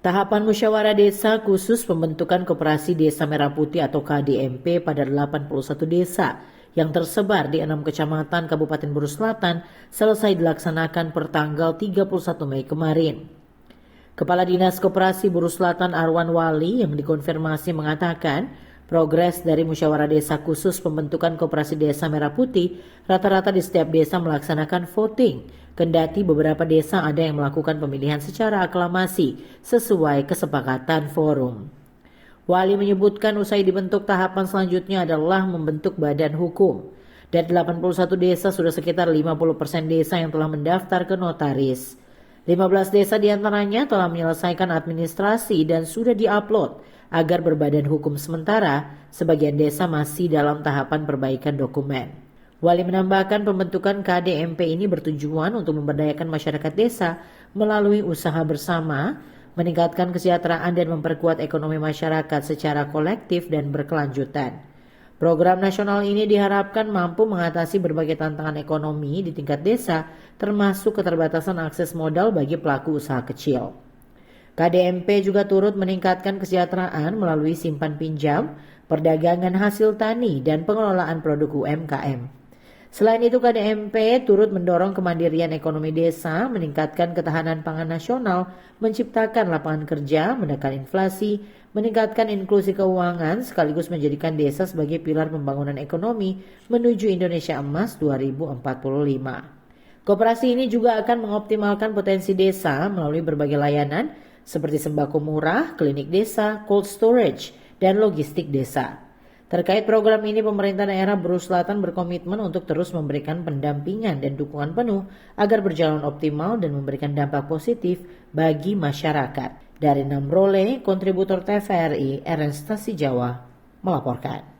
Tahapan musyawarah desa khusus pembentukan Koperasi Desa Merah Putih atau KDMP pada 81 desa yang tersebar di 6 kecamatan Kabupaten Buru Selatan selesai dilaksanakan per tanggal 31 Mei kemarin. Kepala Dinas Koperasi Buru Selatan Arwan Wali yang dikonfirmasi mengatakan, progres dari musyawarah desa khusus pembentukan Koperasi Desa Merah Putih rata-rata di setiap desa melaksanakan voting, kendati beberapa desa ada yang melakukan pemilihan secara aklamasi sesuai kesepakatan forum. Wali menyebutkan usai dibentuk tahapan selanjutnya adalah membentuk badan hukum. Dari 81 desa sudah sekitar 50% desa yang telah mendaftar ke notaris. 15 desa diantaranya telah menyelesaikan administrasi dan sudah diupload agar berbadan hukum sementara, sebagian desa masih dalam tahapan perbaikan dokumen. Wali menambahkan pembentukan KDMP ini bertujuan untuk memberdayakan masyarakat desa melalui usaha bersama, meningkatkan kesejahteraan dan memperkuat ekonomi masyarakat secara kolektif dan berkelanjutan. Program nasional ini diharapkan mampu mengatasi berbagai tantangan ekonomi di tingkat desa, termasuk keterbatasan akses modal bagi pelaku usaha kecil. KDMP juga turut meningkatkan kesejahteraan melalui simpan pinjam, perdagangan hasil tani, dan pengelolaan produk UMKM. Selain itu, KDMP turut mendorong kemandirian ekonomi desa, meningkatkan ketahanan pangan nasional, menciptakan lapangan kerja, menekan inflasi, meningkatkan inklusi keuangan, sekaligus menjadikan desa sebagai pilar pembangunan ekonomi menuju Indonesia Emas 2045. Koperasi ini juga akan mengoptimalkan potensi desa melalui berbagai layanan seperti sembako murah, klinik desa, cold storage, dan logistik desa. Terkait program ini, pemerintah daerah Buru Selatan berkomitmen untuk terus memberikan pendampingan dan dukungan penuh agar berjalan optimal dan memberikan dampak positif bagi masyarakat. Dari Namrole, kontributor TVRI, Ernest Jawa, melaporkan.